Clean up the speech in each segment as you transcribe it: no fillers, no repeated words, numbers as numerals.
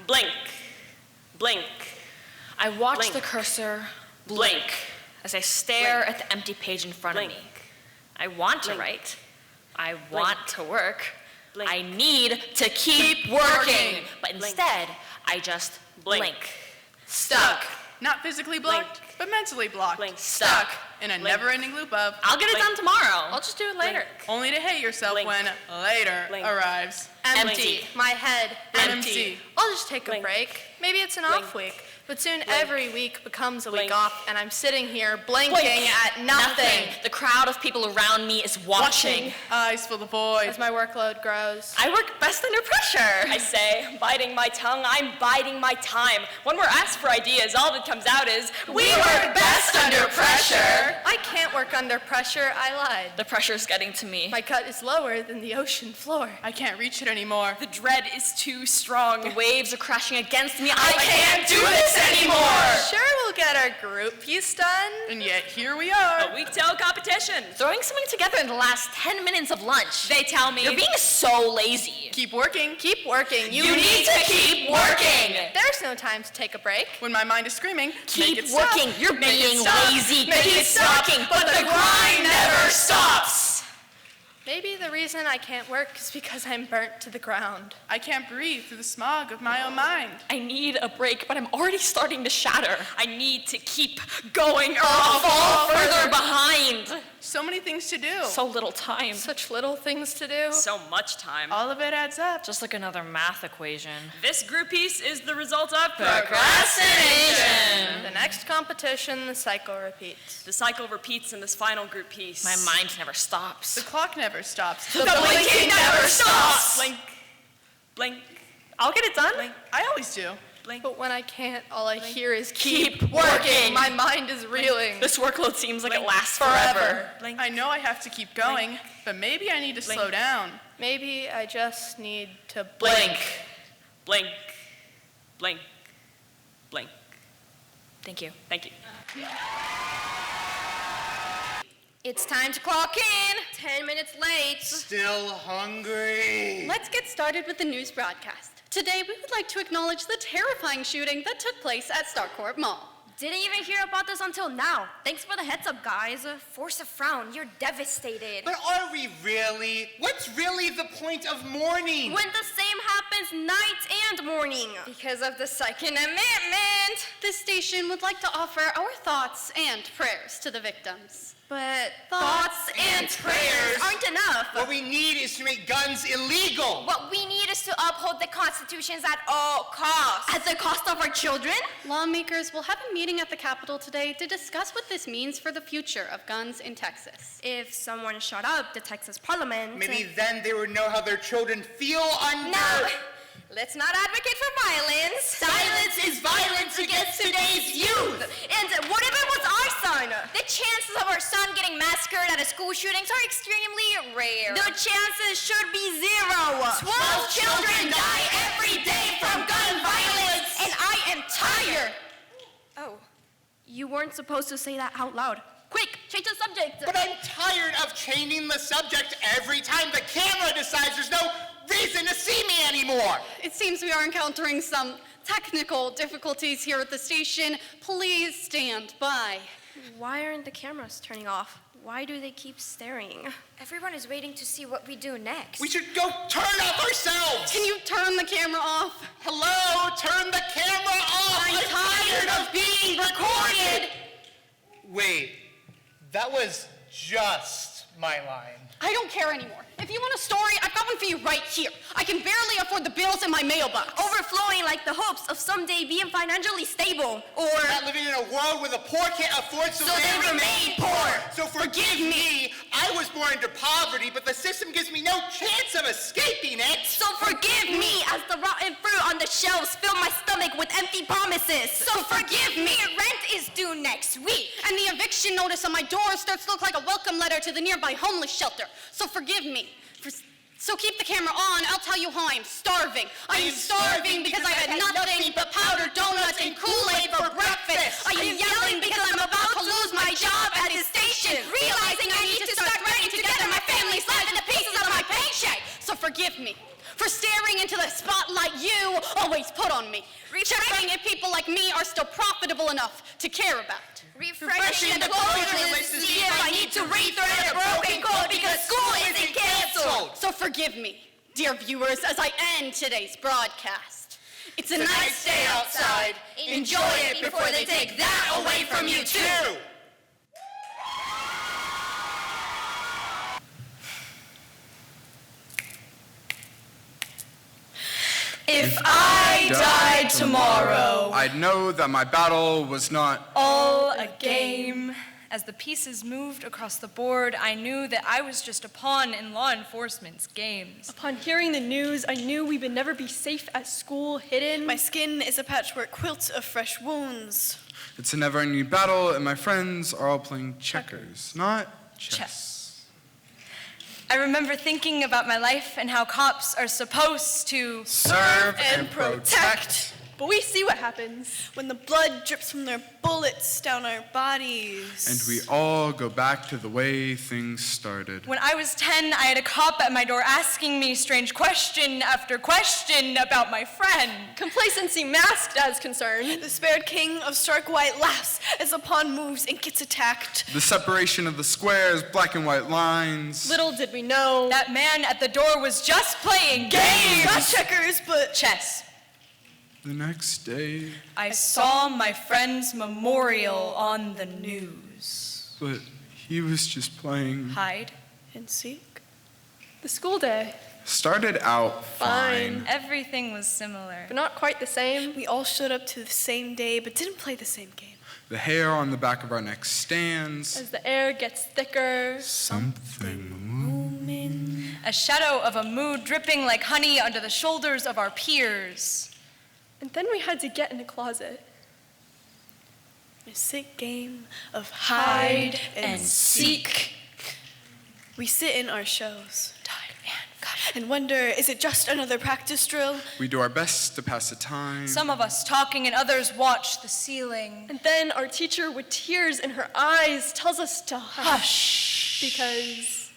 Blink. Blink. I watch Blink. the cursor Blink. as I stare Blink. at the empty page in front Blink. of me. I want to Blink. write. I want to work. Blink. I need to keep working. But Blink. instead, I just blink. Stuck. Not physically blocked, Blink. but mentally blocked. Blink. Stuck in a Blink. never-ending loop of I'll get it Blink. done tomorrow. I'll just do it later. Blink. Only to hate yourself Blink. when later Blink. arrives. Empty. My head. Empty. I'll just take a Blink. break. Maybe it's an Blink. off week. But soon Blink. every week becomes a week Blink. off, and I'm sitting here blinking Blink. at nothing. The crowd of people around me is watching. Eyes fill the void. As my workload grows. I work best under pressure. I say, biting my tongue, I'm biding my time. When we're asked for ideas, all that comes out is, We work best under pressure. I can't work under pressure, I lied. The pressure's getting to me. My cut is lower than the ocean floor. I can't reach it anymore. The dread is too strong. The waves are crashing against me. I can't do this anymore. Sure, we'll get our group piece done. And yet here we are. A week-tail competition. Throwing something together in the last 10 minutes of lunch. They tell me, You're being so lazy. Keep working. Keep working. You need to keep working. There's no time to take a break. When my mind is screaming, make Keep it stop. working. You're Make it being stop. lazy. Make Keep it stop. working. But the grind never stops. Maybe the reason I can't work is because I'm burnt to the ground. I can't breathe through the smog of my own mind. I need a break, but I'm already starting to shatter. I need to keep going or I'll I'll fall further behind. So many things to do. So little time. Such little things to do. So much time. All of it adds up. Just like another math equation. This group piece is the result of Procrastination. The next competition, the cycle repeats. The cycle repeats in this final group piece. My mind never stops. The clock never stops. The blinking never stops. Blink. Blink. I'll get it done. Blink. I always do. Blink. But when I can't, all I hear is Keep keep working. My mind is reeling. This workload seems like it Blink. lasts forever. Blink. I know I have to keep going, but maybe I need to Blink. slow down. Maybe I just need to Blink. Blink. Blink. Blink. Thank you. Thank you. It's time to clock in. 10 minutes late. Still hungry. Let's get started with the news broadcast. Today, we would like to acknowledge the terrifying shooting that took place at Starcourt Mall. Didn't even hear about this until now. Thanks for the heads up, guys. Force a frown. You're devastated. But are we really? What's really the point of mourning? When the same happens night and morning. Because of the Second Amendment. This station would like to offer our thoughts and prayers to the victims. But Thoughts and prayers aren't enough. What we need is to make guns illegal. What we need is to uphold the constitutions at all costs. At the cost of our children? Lawmakers will have a meeting at the Capitol today to discuss what this means for the future of guns in Texas. If someone shut up the Texas Parliament. Maybe then they would know how their children feel under... No, let's not advocate for violence. Silence is violence against today's youth. And what if it was our son? The chances of our son getting massacred at a school shootings are extremely rare. The chances should be 0. 12 children die every day from gun violence. And I am tired. Oh, you weren't supposed to say that out loud. Quick, change the subject. But I'm tired of changing the subject every time the camera decides there's no reason to see me anymore. It seems we are encountering some technical difficulties here at the station. Please stand by. Why aren't the cameras turning off? Why do they keep staring? Everyone is waiting to see what we do next. We should go turn off ourselves. Can you turn the camera off? Hello, turn the camera off. I'm tired of being recorded. Wait, that was just my line. I don't care anymore. If you want a story, I've got one for you right here. I can barely afford the bills in my mailbox. Overflowing like the hopes of someday being financially stable. Or Not living in a world where the poor can't afford, so they remain poor. So forgive me, I was born into poverty, but the system gives me no chance of escaping it. So forgive me as the rotten fruit on the shelves fill my stomach with empty promises. So forgive me. Rent is due next week. And the eviction notice on my door starts to look like a welcome letter to the nearby homeless shelter. So forgive me. So keep the camera on. I'll tell you how I'm starving. I'm starving because I had nothing but powdered donuts and Kool-Aid for breakfast. I am yelling because I'm about to lose my job at this station, realizing I need to start writing together my family's life and the pieces of my paycheck. So forgive me. for staring into the spotlight you always put on me. Checking if people like me are still profitable enough to care about. Refreshing the code list to see if I need to rethread a broken code because school isn't canceled. So forgive me, dear viewers, as I end today's broadcast. It's a nice day outside. Enjoy it before they take that away from you too. If I died tomorrow, I'd know that my battle was not All a game. As the pieces moved across the board, I knew that I was just a pawn in law enforcement's games. Upon hearing the news, I knew we would never be safe at school, hidden. my skin is a patchwork quilt of fresh wounds. It's a never-ending battle, and my friends are all playing checkers, not chess. I remember thinking about my life and how cops are supposed to Serve and protect. But we see what happens. When the blood drips from their bullets down our bodies. And we all go back to the way things started. When I was 10, I had a cop at my door asking me strange question after question about my friend. Complacency masked as concern. The spared king of stark white laughs as a pawn moves and gets attacked. The separation of the squares, black and white lines. Little did we know. That man at the door was just playing games. Not checkers, but Chess. The next day, I saw my friend's memorial on the news. but he was just playing. Hide. and seek. The school day, Started out fine. Everything was similar. but not quite the same. We all showed up to the same day, but didn't play the same game. The hair on the back of our necks stands. As the air gets thicker, Something moving. A shadow of a mood dripping like honey onto the shoulders of our peers. and then we had to get in the closet. A sick game of Hide and seek. We sit in our shows and wonder, is it just another practice drill? We do our best to pass the time. Some of us talking and others watch the ceiling. And then our teacher, with tears in her eyes, tells us to hush. Because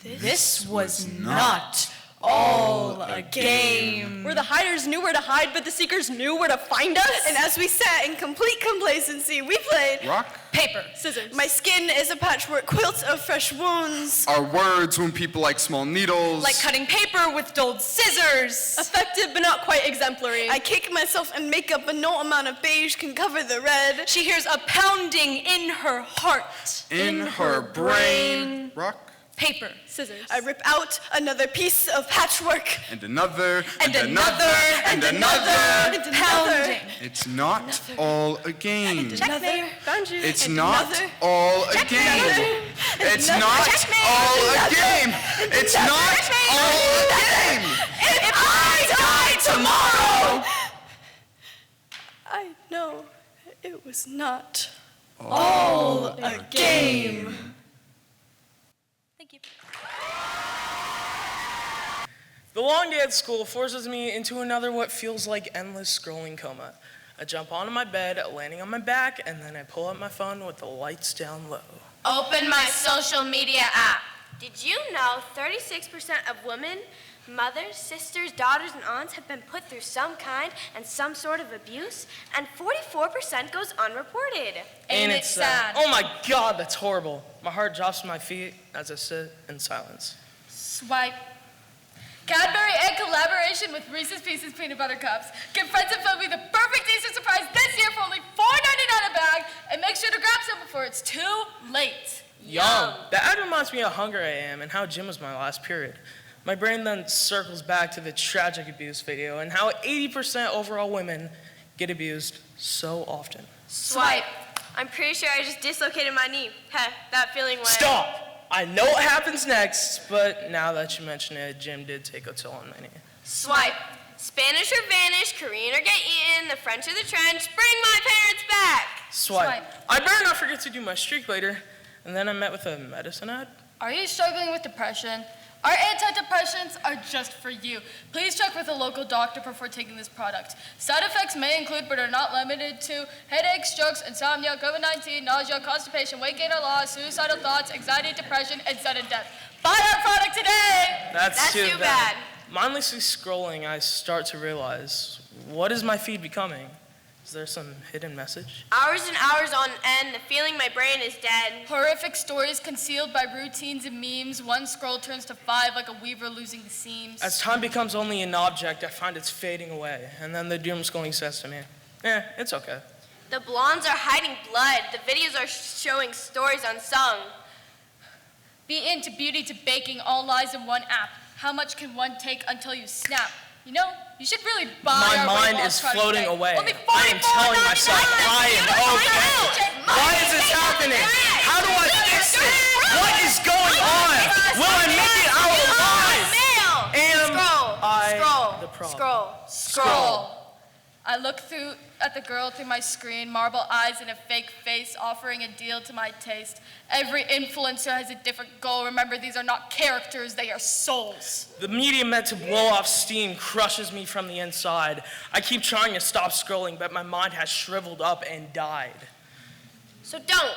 This was not all a game. where the hiders knew where to hide, but the seekers knew where to find us. And as we sat in complete complacency, we played Rock. Paper. Scissors. My skin is a patchwork quilt of fresh wounds. Our words when people like small needles. Like cutting paper with dulled scissors. Effective, but not quite exemplary. I kick myself in makeup, but no amount of beige can cover the red. She hears a pounding in her heart. in her brain. Rock. Paper. Scissors. I rip out another piece of patchwork. And another. And another. And another. Pounding. It's not all a game. Checkmate. Found you. It's And not another. all a game. It's not all a game. It's not all a game. If I die tomorrow, I know it was not All a game. Thank you. The long day at school forces me into another what feels like endless scrolling coma. I jump onto my bed, landing on my back, and then I pull up my phone with the lights down low. Open my social media app. Did you know 36% of women, mothers, sisters, daughters, and aunts have been put through some kind and some sort of abuse? And 44% goes unreported. Ain't it sad? Oh my God, that's horrible. My heart drops to my feet as I sit in silence. Swipe. Cadbury egg collaboration with Reese's Pieces peanut butter cups. Give friends and family the perfect Easter surprise this year for only $4.99 a bag, and make sure to grab some before it's too late. Yum. The ad reminds me how hungry I am and how gym was my last period. My brain then circles back to the tragic abuse video and how 80% overall women get abused so often. Swipe. I'm pretty sure I just dislocated my knee. Heh, that feeling when... Stop! I know what happens next, but now that you mention it, gym did take a toll on my knee. Swipe. Spanish or vanish, Korean or get eaten, the French or the trench, bring my parents back. Swipe. I better not forget to do my streak later. And then I met with a medicine ad. Are you struggling with depression? Our antidepressants are just for you. Please check with a local doctor before taking this product. Side effects may include, but are not limited to, headaches, strokes, insomnia, COVID-19, nausea, constipation, weight gain or loss, suicidal thoughts, anxiety, depression, and sudden death. Buy our product today! That's too bad. Mindlessly scrolling, I start to realize, what is my feed becoming? Is there some hidden message? Hours and hours on end, feeling my brain is dead. Horrific stories concealed by routines and memes. One scroll turns to 5 like a weaver losing the seams. As time becomes only an object, I find it's fading away. And then the doom scrolling says to me, it's okay. The blondes are hiding blood. The videos are showing stories unsung. Be into beauty to baking, all lies in one app. How much can one take until you snap? You know, you should really buy My our mind weight is loss floating today. away. Only I am telling myself I am okay. Why is this happening? How do I fix this? What is going on? Will I make it out alive? Am I the problem? Scroll. I look at the girl through my screen, marble eyes and a fake face, offering a deal to my taste. Every influencer has a different goal. Remember, these are not characters, they are souls. The media meant to blow off steam crushes me from the inside. I keep trying to stop scrolling, but my mind has shriveled up and died. So don't.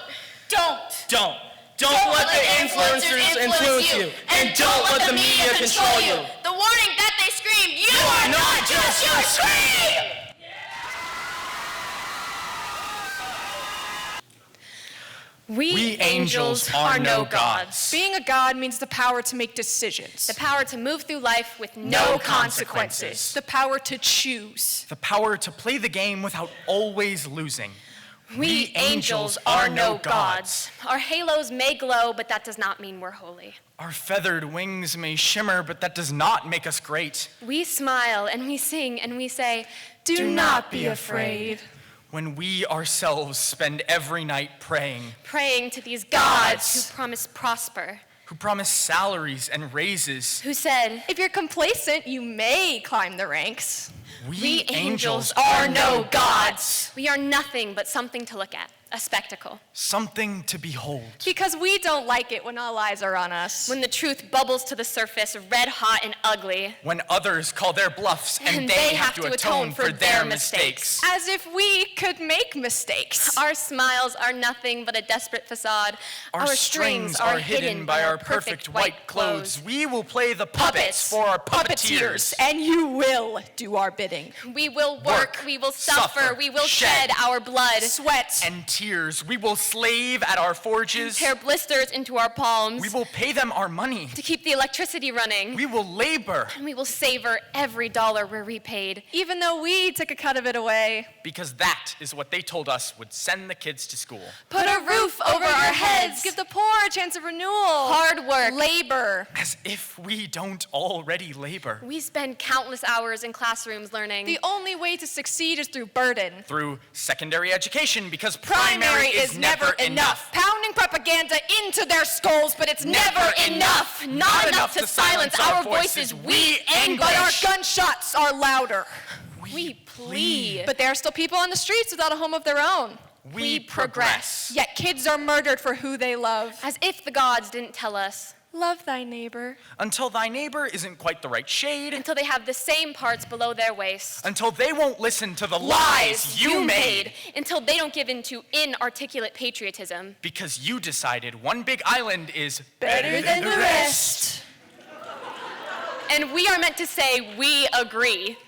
Don't let the influencers influence you. And don't let the media control you. The warning that they scream, you are not just your scream! We angels are no gods. Being a god means the power to make decisions. The power to move through life with No consequences. The power to choose. The power to play the game without always losing. We angels are no gods. Our halos may glow, but that does not mean we're holy. Our feathered wings may shimmer, but that does not make us great. We smile and we sing and we say, Do not be afraid. When we ourselves spend every night praying, praying to these gods who promise prosper, who promise salaries and raises, who said, If you're complacent, you may climb the ranks. we angels are no gods. We are nothing but something to look at, a spectacle. something to behold. Because we don't like it when all eyes are on us. When the truth bubbles to the surface, red hot and ugly. When others call their bluffs and they have to atone for their mistakes. As if we could make mistakes. Our smiles are nothing but a desperate facade. Our strings are hidden by our perfect white clothes. We will play the puppets for our puppeteers. And you will do our bidding. We will work, we will suffer, we will shed our blood, Sweat. And tears. We will slave at our forges. tear blisters into our palms We will pay them our money. to keep the electricity running. We will labor And we will savor every dollar we're repaid. Even though we took a cut of it away. because that is what they told us would send the kids to school. Put a roof over our heads. Give the poor a chance of renewal. Hard work. Labor. As if we don't already labor. We spend countless hours in classrooms learning. The only way to succeed is through burden. Through secondary education, because primary is never enough. Pounding propaganda into their skulls, but it's never enough. Not enough to silence our voices. We But our anguish. gunshots are louder. We plead. But there are still people on the streets without a home of their own. We progress. Yet kids are murdered for who they love. As if the gods didn't tell us. Love thy neighbor. Until thy neighbor isn't quite the right shade. Until they have the same parts below their waist. Until they won't listen to the lies you made. Until they don't give in to inarticulate patriotism. Because you decided one big island is Better than the rest. And we are meant to say, we agree.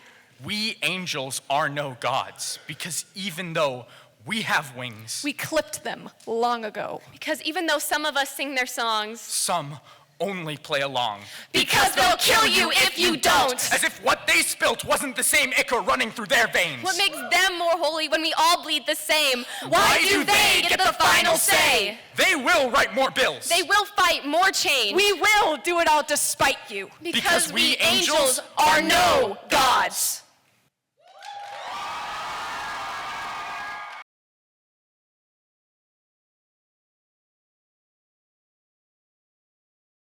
We angels are no gods. Because even though we have wings, We clipped them long ago. Because even though some of us sing their songs, some only play along. because they'll kill you if you don't. As if what they spilt wasn't the same ichor running through their veins. What makes them more holy when we all bleed the same? Why do they get the final say? They will write more bills. They will fight more change. We will do it all despite you. Because we angels are no gods.